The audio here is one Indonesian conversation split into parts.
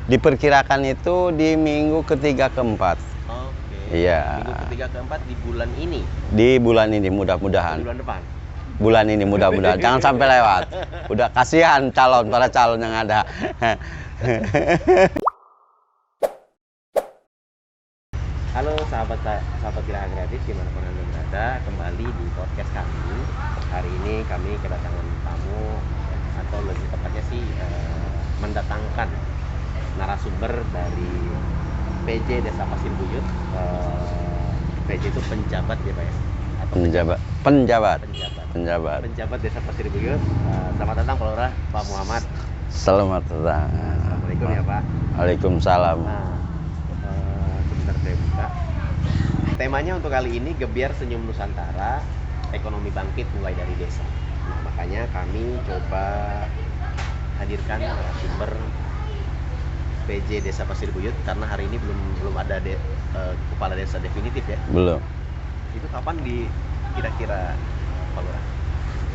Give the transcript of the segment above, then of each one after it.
Diperkirakan itu di minggu ketiga keempat. Oke. Iya. Minggu ketiga keempat di bulan ini. Di bulan ini Di mudah-mudahan. bulan depan. Bulan ini mudah-mudahan. Jangan sampai lewat. Udah kasihan para calon yang ada. Halo sahabat Geraha Kreatif dimanapun Anda berada, kembali di podcast kami. Hari ini kami kedatangan tamu, atau lebih tepatnya sih mendatangkan narasumber dari PJ Desa Pasir Buyut. PJ itu penjabat ya Pak ya? Atau penjabat Desa Pasir Buyut. Selamat datang Pak Lurah, Pak Muhammad. Selamat datang. Assalamualaikum ya Pak. Waalaikumsalam. Sebentar saya buka. Temanya untuk kali ini Gebiar Senyum Nusantara, ekonomi bangkit mulai dari desa. Nah, makanya kami coba hadirkan narasumber PJ Desa Pasir Buyut karena hari ini belum ada kepala desa definitif ya. Belum. Itu kapan kira-kira Pak Lurah?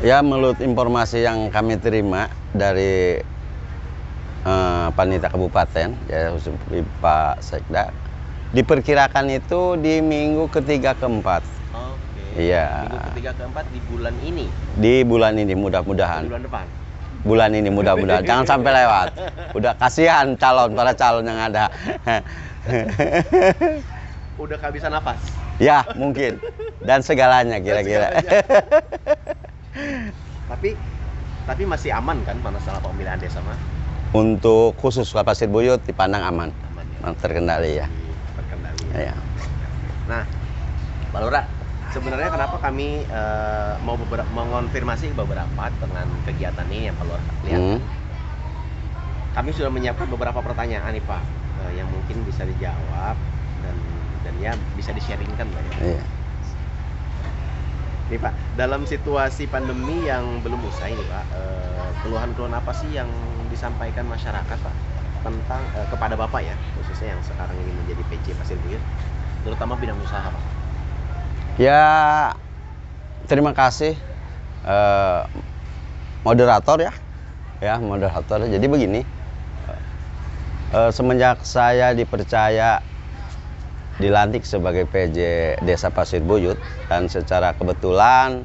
Ya, menurut informasi yang kami terima dari Panitia Kabupaten, ya Pak Sekda, diperkirakan itu di minggu ketiga keempat. Oke. Iya. Minggu ketiga keempat di bulan ini. Di bulan ini mudah-mudahan. Di bulan depan. Bulan ini mudah-mudahan. Jangan sampai lewat. Udah kasihan para calon yang ada. Udah kehabisan nafas. Ya, mungkin. Dan segalanya kira-kira. Tapi masih aman kan masalah pemilihan desa mah? Untuk khusus Pasir Buyut dipandang aman. Aman ya. Terkendali ya. Terkendali. Ya. Nah, Pak Lurah, sebenarnya kenapa kami mau mengonfirmasi beberapa dengan kegiatan ini yang Pak Lurah lihat? Kami sudah menyiapkan beberapa pertanyaan nih Pak, yang mungkin bisa dijawab dan ya bisa di-sharingkan Pak ya. Iya. Nih Pak, dalam situasi pandemi yang belum usai nih Pak, keluhan-keluhan apa sih yang disampaikan masyarakat Pak tentang kepada Bapak ya, khususnya yang sekarang ini menjadi PJ Pasir Buyut, terutama bidang usaha Pak? Ya, terima kasih moderator ya. Ya, moderator. Jadi begini, semenjak saya dipercaya dilantik sebagai PJ Desa Pasir Buyut, dan secara kebetulan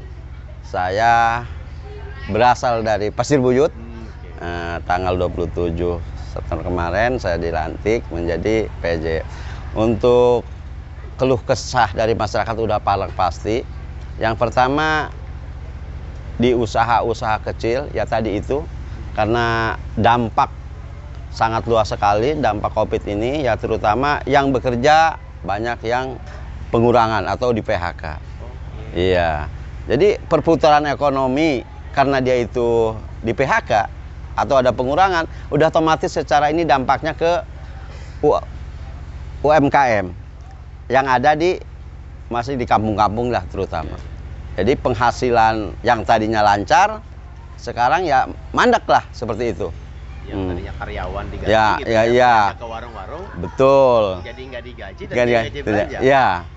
saya berasal dari Pasir Buyut. Tanggal 27 September kemarin saya dilantik menjadi PJ. Untuk keluh kesah dari masyarakat udah paling pasti. Yang pertama, di usaha-usaha kecil ya tadi itu, karena dampak sangat luas sekali dampak Covid ini, ya terutama yang bekerja banyak yang pengurangan atau di PHK. Iya. Jadi perputaran ekonomi karena dia itu di PHK atau ada pengurangan, udah otomatis secara ini dampaknya ke UMKM yang ada masih di kampung-kampung lah terutama. Jadi penghasilan yang tadinya lancar sekarang ya mandek lah seperti itu. Yang tadinya karyawan digaji ya, gitu ya. Ke warung-warung. Betul. Jadi nggak digaji dan digaji belanja. Ya.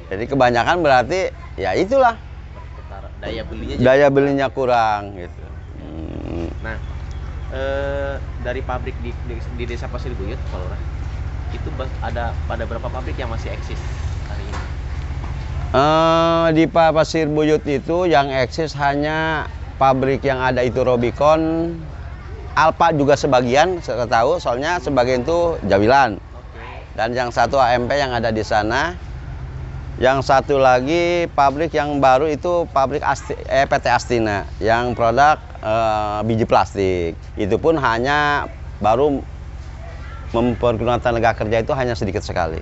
Jadi kebanyakan berarti ya itulah. Daya belinya kurang gitu. Nah, dari pabrik di Desa Pasir Buyut, Pak Lurah, itu ada berapa pabrik yang masih eksis hari ini? Di Pasir Buyut itu yang eksis hanya pabrik yang ada itu Robicon, Alfa juga sebagian, saya tahu, soalnya sebagian itu Jawilan. Dan yang satu AMP yang ada di sana. Yang satu lagi pabrik yang baru itu pabrik PT Astina yang produk biji plastik. Itu pun hanya baru mempergunakan tenaga kerja itu hanya sedikit sekali.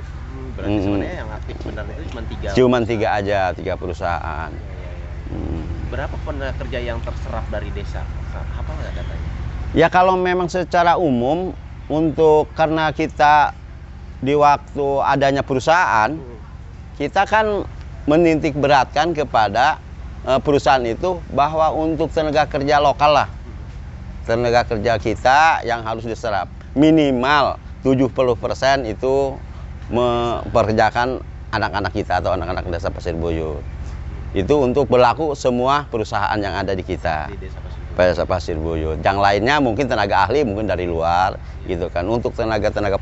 Berarti sebenarnya yang aktif benar itu cuma 3? Cuma 3 aja, 3 perusahaan. Berapa tenaga kerja yang terserap dari desa? Apa nggak datanya? Ya kalau memang secara umum, karena kita di waktu adanya perusahaan, kita kan menitik beratkan kepada perusahaan itu bahwa untuk tenaga kerja lokal lah, tenaga kerja kita yang harus diserap minimal 70% itu mempekerjakan anak-anak kita atau anak-anak Desa Pasir Buyut. Itu untuk berlaku semua perusahaan yang ada di kita. Di Desa Pasir Buyut. Desa Pasir Buyut. Yang lainnya mungkin tenaga ahli, mungkin dari luar gitu kan. Untuk tenaga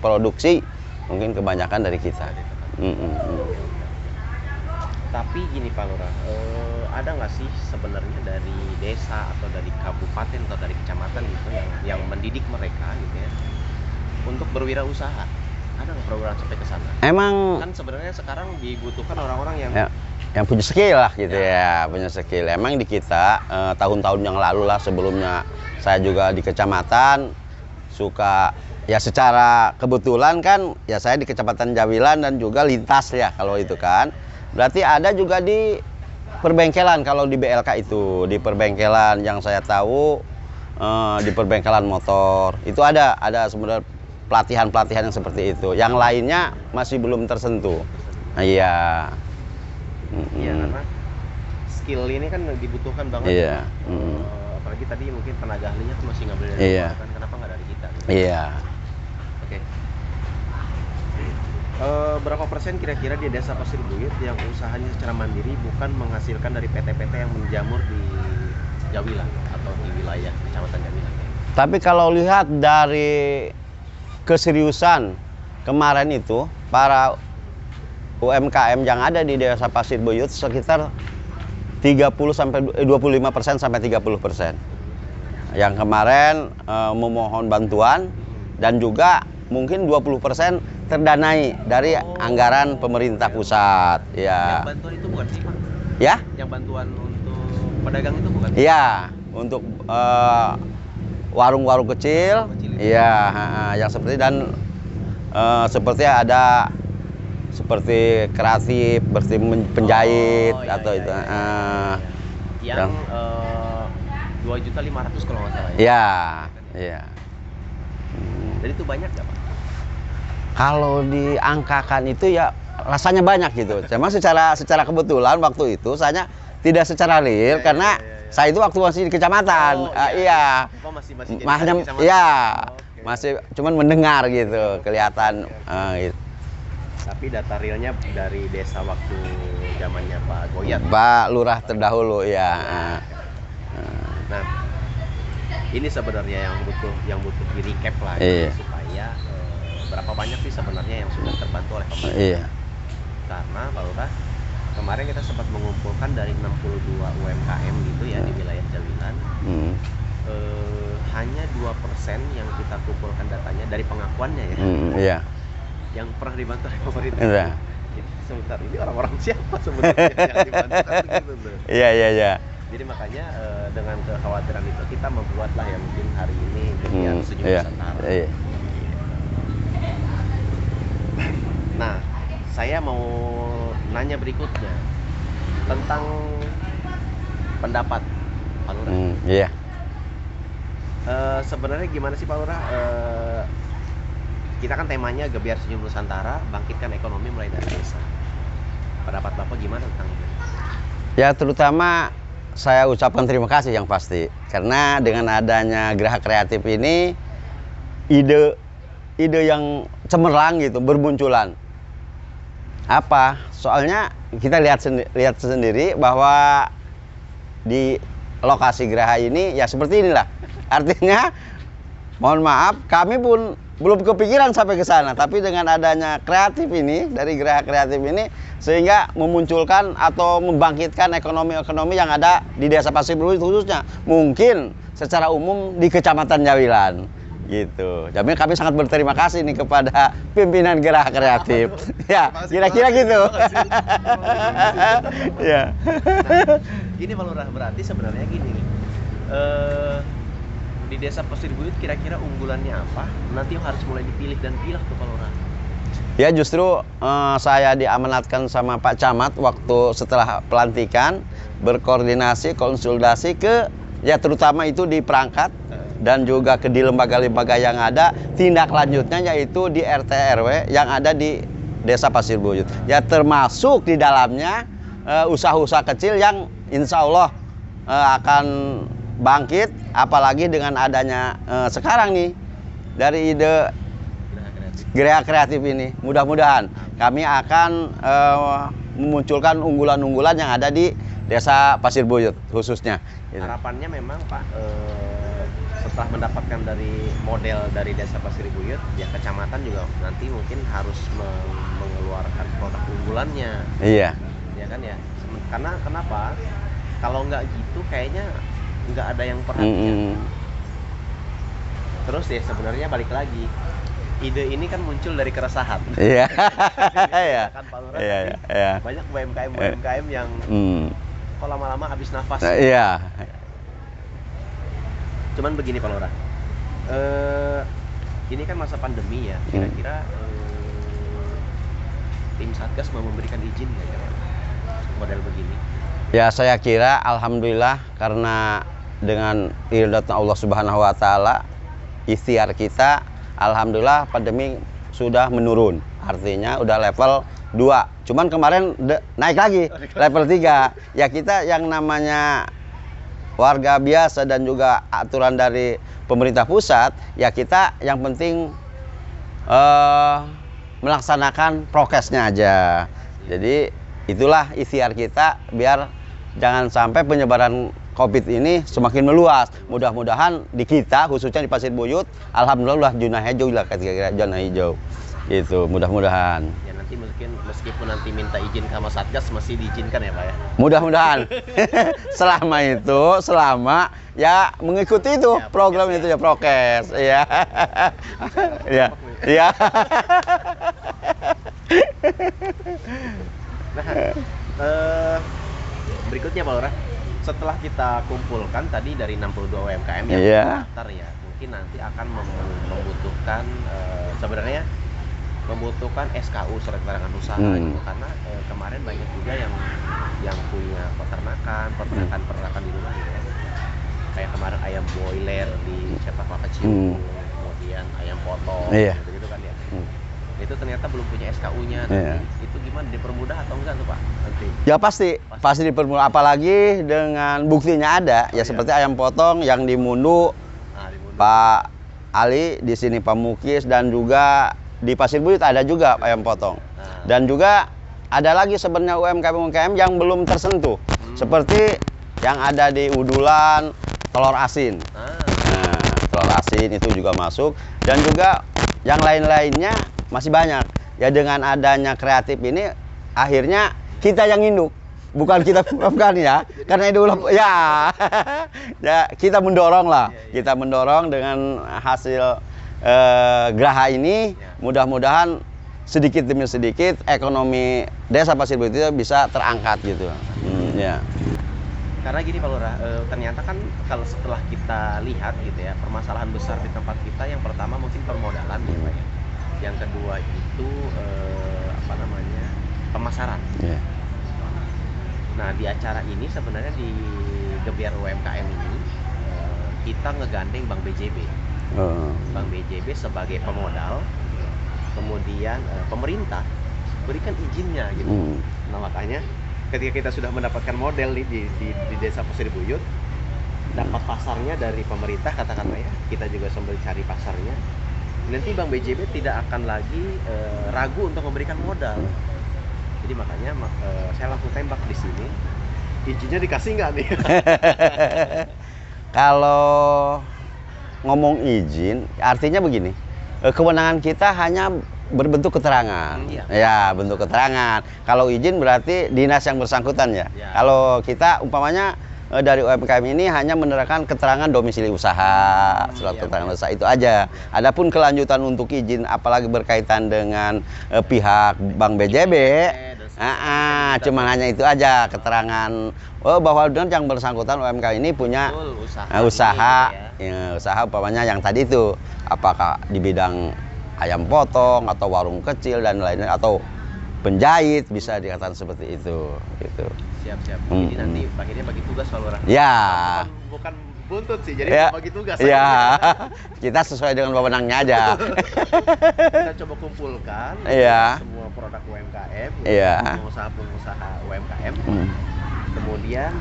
produksi mungkin kebanyakan dari kita. Tapi gini Pak Lurah, ada nggak sih sebenarnya dari desa atau dari kabupaten atau dari kecamatan gitu yang mendidik mereka gitu ya untuk berwirausaha? Ada nggak program sampai ke sana? Emang Kan sebenarnya sekarang dibutuhkan orang-orang yang punya skill lah gitu ya, punya skill. Emang di kita tahun-tahun yang lalu lah, sebelumnya saya juga di kecamatan suka ya, secara kebetulan kan ya saya di Kecamatan Jawilan dan juga lintas ya kalau itu kan. Berarti ada juga di perbengkelan, kalau di BLK itu di perbengkelan yang saya tahu, di perbengkelan motor itu ada sebenarnya pelatihan yang seperti itu. Yang lainnya masih belum tersentuh. Iya. Iya, karena skill ini kan dibutuhkan banget. Iya. Apalagi tadi mungkin tenaga ahlinya kan masih ngambil dari Iya. luar kan, kenapa nggak dari kita? Gitu. Iya. Oke. Berapa persen kira-kira di Desa Pasir Buyut yang usahanya secara mandiri bukan menghasilkan dari PT-PT yang menjamur di Jawilan atau di wilayah Kecamatan Jawilan? Tapi kalau lihat dari keseriusan kemarin itu, para UMKM yang ada di Desa Pasir Buyut sekitar 25% sampai 30%. Yang kemarin memohon bantuan dan juga mungkin 20% terdanai dari anggaran pemerintah pusat. Ya. Yang bantuan itu bukan sih Pak? Ya? Yang bantuan untuk pedagang itu bukan? Iya, untuk warung-warung kecil. Iya, yang seperti dan seperti ada seperti kreatif, seperti penjahit atau itu. Yang 2.500.000 kalau nggak salah. Iya, iya. Jadi itu banyak nggak Pak? Kalau diangkakan itu ya rasanya banyak gitu. Cuma secara kebetulan waktu itu saya tidak secara real karena saya itu waktu masih di kecamatan. Iya. Oh, masih Iya. Masih cuman mendengar gitu, kelihatan gitu. Tapi data realnya dari desa waktu zamannya Pak Goyat. Pak Lurah terdahulu ya. Nah, ini sebenarnya yang butuh di recap lah Iya. supaya berapa banyak sih sebenarnya yang sudah terbantu oleh pemerintah. Iya. Karena Pak Lurah, kemarin kita sempat mengumpulkan dari 62 UMKM gitu ya di wilayah Jawilan. Hanya 2% yang kita kumpulkan datanya dari pengakuannya ya. Iya. Yang pernah dibantu oleh pemerintah. Iya. Sebentar, ini orang-orang siapa sebenarnya yang dibantu kan gitu. Iya. Jadi makanya dengan kekhawatiran itu kita membuatlah yang mungkin hari ini kegiatan Senyum Nusantara. Iya. Nah, saya mau nanya berikutnya tentang pendapat Pak Lurah. Iya. Sebenarnya gimana sih Pak Lurah? Kita kan temanya Gebiar Senyum Nusantara, bangkitkan ekonomi mulai dari desa. Pendapat Bapak gimana tentang itu? Ya, terutama saya ucapkan terima kasih yang pasti karena dengan adanya Geraha Kreatif ini ide yang cemerlang gitu bermunculan. Apa? Soalnya kita lihat sendiri bahwa di lokasi Geraha ini ya seperti inilah. Artinya mohon maaf kami pun belum kepikiran sampai ke sana, tapi dengan adanya kreatif ini dari Geraha Kreatif ini sehingga memunculkan atau membangkitkan ekonomi yang ada di Desa Pasir Buyut khususnya, mungkin secara umum di Kecamatan Jawilan gitu. Jadi kami sangat berterima kasih nih kepada pimpinan Geraha Kreatif. Ya, kira-kira gitu. Ya. Nah, ini Pak Lurah, berarti sebenarnya gini nih. Di Desa Pasir Buyut kira-kira unggulannya apa? Nanti harus mulai dipilih dan pilah tuh Pak Lurah. Ya justru saya diamanatkan sama Pak Camat waktu setelah pelantikan berkoordinasi konsultasi ke ya terutama itu di perangkat dan juga ke di lembaga-lembaga yang ada, tindak lanjutnya yaitu di RT RW yang ada di Desa Pasir Buyut. Ya termasuk di dalamnya usaha-usaha kecil yang insya Allah akan bangkit, apalagi dengan adanya sekarang nih dari ide Geraha Kreatif ini. Mudah-mudahan kami akan memunculkan unggulan-unggulan yang ada di Desa Pasir Buyut khususnya. Gitu. Harapannya memang Pak, setelah mendapatkan dari model dari Desa Pasir Buyut, ya kecamatan juga nanti mungkin harus mengeluarkan produk unggulannya, Iya. ya kan ya. Karena kenapa? Kalau nggak gitu kayaknya nggak ada yang perhatian. Terus ya sebenarnya balik lagi, ide ini kan muncul dari keresahan. Iya. Iya. Kan Pak Lurah, Iya, tapi iya. banyak UMKM yang kok lama-lama habis nafas. Iya. Cuman begini Pak Lurah, ini kan masa pandemi ya, kira-kira tim Satgas mau memberikan izin nggak ya Pak, model begini? Ya saya kira alhamdulillah karena dengan iridatnya Allah Subhanahu wa taala, ikhtiar kita alhamdulillah pandemi sudah menurun. Artinya udah level 2. Cuman kemarin naik lagi level 3. Ya kita yang namanya warga biasa dan juga aturan dari pemerintah pusat, ya kita yang penting melaksanakan prokesnya aja. Jadi itulah ikhtiar kita biar jangan sampai penyebaran COVID ini semakin meluas. Mudah-mudahan di kita khususnya di Pasir Buyut, alhamdulillah zona hijau lah, kira-kira zona hijau. Gitu, mudah-mudahan. Ya nanti meskipun nanti minta izin sama Satgas masih diizinkan ya Pak ya. Mudah-mudahan. selama ya mengikuti itu ya, program itu ya prokes, ya. Ya. Ya. Nah, berikutnya Pak Lurah, setelah kita kumpulkan tadi dari 62 UMKM yang terdaftar ya, mungkin nanti akan membutuhkan sebenarnya membutuhkan SKU surat keterangan usaha gitu. Karena kemarin banyak juga yang punya peternakan di rumah gitu ya. Kayak kemarin ayam boiler di Cepak Kecil, kemudian ayam potong gitu kan ya. Itu ternyata belum punya SKU-nya. Itu gimana, dipermudah atau enggak tuh Pak nanti? Ya pasti dipermudah, apalagi dengan buktinya ada ya seperti ayam potong yang di Mundu, Pak Ali di sini Pak Mukis, dan juga di Pasir Buyut ada juga ayam potong. Dan juga ada lagi sebenarnya UMKM yang belum tersentuh. Seperti yang ada di Udulan, telur asin. Nah, telur asin itu juga masuk, dan juga yang lain-lainnya masih banyak. Ya dengan adanya kreatif ini akhirnya kita yang induk, bukan kita bukan ya. Karena itu ya ya kita mendorong lah. Kita mendorong dengan hasil geraha ini, mudah-mudahan sedikit demi sedikit ekonomi Desa Pasir Buyut itu bisa terangkat gitu. Ya. Karena gini Pak Lurah, ternyata kan kalau setelah kita lihat gitu ya, permasalahan besar di tempat kita yang pertama mungkin permodalan ya Pak ya. Yang kedua itu pemasaran. Nah di acara ini sebenarnya di Gebiar UMKM ini kita ngegandeng Bank BJB. Bank BJB sebagai pemodal, kemudian pemerintah berikan izinnya gitu. Nah makanya ketika kita sudah mendapatkan model di Desa Pasir Buyut, dapat pasarnya dari pemerintah katakanlah ya, kita juga sambil cari pasarnya. Nanti Bank BJB tidak akan lagi ragu untuk memberikan modal. Jadi makanya saya langsung tembak di sini, izinnya dikasih nggak nih? Kalau ngomong izin, artinya begini, kewenangan kita hanya berbentuk keterangan. Ya, bentuk keterangan. Kalau izin berarti dinas yang bersangkutan ya. Kalau kita umpamanya dari UMKM ini hanya menerangkan keterangan domisili usaha, surat keterangan usaha itu aja. Adapun kelanjutan untuk izin apalagi berkaitan dengan pihak Bank BJB, cuman hanya itu aja keterangan bahwa yang bersangkutan UMKM ini punya usaha umpamanya yang tadi itu, apakah di bidang ayam potong atau warung kecil dan lainnya atau penjahit, bisa dikatakan seperti itu gitu. Siap. Jadi nanti akhirnya bagi tugas Pak Lurah. Ya. Bukan buntut sih, jadi bagi tugas. Ya. Kita sesuai dengan wewenangnya aja. Kita coba kumpulkan semua produk UMKM, pengusaha UMKM. Kemudian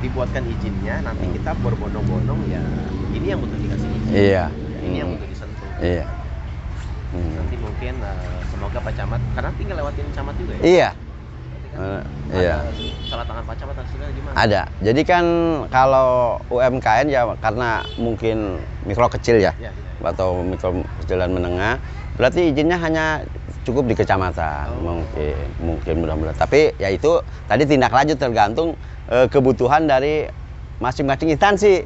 dibuatkan izinnya, nanti kita berbondong-bondong ya. Ini yang butuh dikasih izin. Ini yang butuh disentuh. Nanti mungkin semoga Pak Camat, karena tinggal lewatin Camat juga ya. Iya. Ada salah tangan pacam atau sudah gimana? Ada. Jadi kan kalau UMKM ya karena mungkin mikro kecil ya, Ya, atau mikro kecil dan menengah, berarti izinnya hanya cukup di kecamatan. Mungkin mudah-mudahan. Tapi ya itu tadi tindak lanjut tergantung kebutuhan dari masing-masing instansi.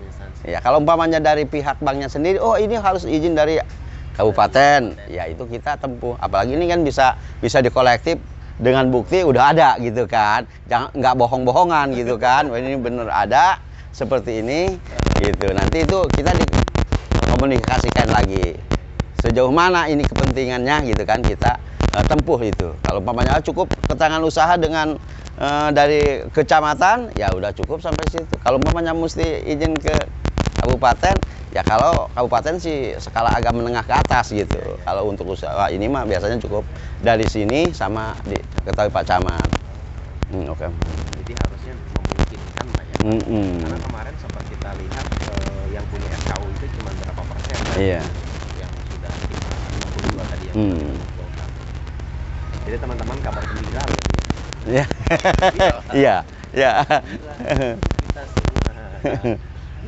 Ya kalau umpamanya dari pihak banknya sendiri, oh ini harus izin dari kabupaten, ya itu kita tempuh. Apalagi ini kan bisa dikolektif dengan bukti udah ada gitu kan, jangan nggak bohong-bohongan gitu kan. Wah, ini bener ada seperti ini gitu. Nanti itu kita dikomunikasikan lagi sejauh mana ini kepentingannya gitu kan, kita tempuh itu. Kalau umpamanya cukup keterangan usaha dengan dari kecamatan, ya udah cukup sampai situ. Kalau umpamanya mesti izin ke kabupaten, ya kalau kabupaten sih skala agak menengah ke atas gitu. Kalau untuk usaha ini mah biasanya cukup dari sini sama diketahui Pak Camat. Oke. Jadi harusnya memungkinkan lah ya. Karena kemarin sempat kita lihat yang punya SKU itu cuma berapa persen kan? Iya. Yang sudah 52 tadi yang dikumpulkan. Jadi teman-teman kabar gembira loh. Iya. Iya. Iya. Kita semua.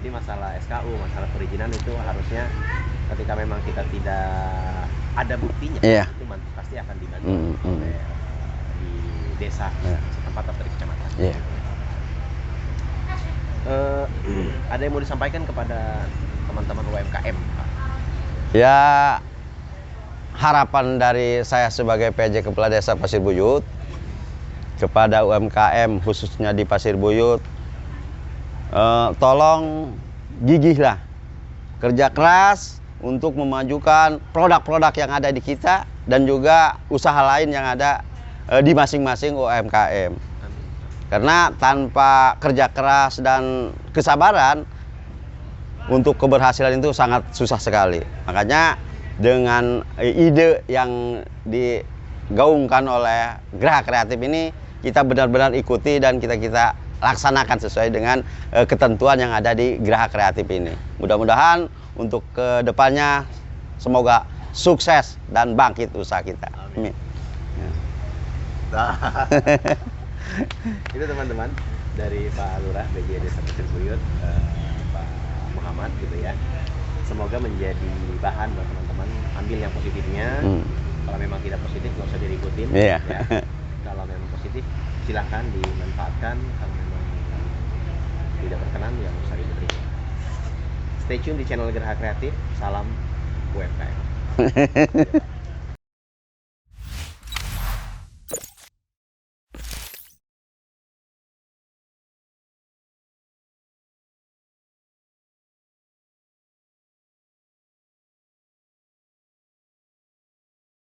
Jadi masalah SKU, masalah perizinan itu harusnya ketika memang kita tidak ada buktinya, itu pasti akan dibantu oleh di desa setempat atau di kecamatan. Ada yang mau disampaikan kepada teman-teman UMKM, Pak? Ya, harapan dari saya sebagai PJ Kepala Desa Pasir Buyut kepada UMKM khususnya di Pasir Buyut, tolong gigihlah, kerja keras untuk memajukan produk-produk yang ada di kita dan juga usaha lain yang ada di masing-masing UMKM. Karena tanpa kerja keras dan kesabaran untuk keberhasilan itu sangat susah sekali. Makanya dengan ide yang digaungkan oleh Geraha Kreatif ini, kita benar-benar ikuti dan kita laksanakan sesuai dengan ketentuan yang ada di Geraha Kreatif ini. Mudah-mudahan untuk kedepannya semoga sukses dan bangkit usaha kita. Amin. Itu teman-teman dari Pak Lurah BJ Desa Pasir Buyut, Pak Muhammad gitu ya. Semoga menjadi bahan buat teman-teman, ambil yang positifnya. Kalau memang tidak positif nggak usah dirikutin. Ya. Kalau memang positif silahkan dimanfaatkan. Kalau memang tidak berkenan yang usah diterima. Stay tune di channel Geraha Kreatif. Salam UMKM.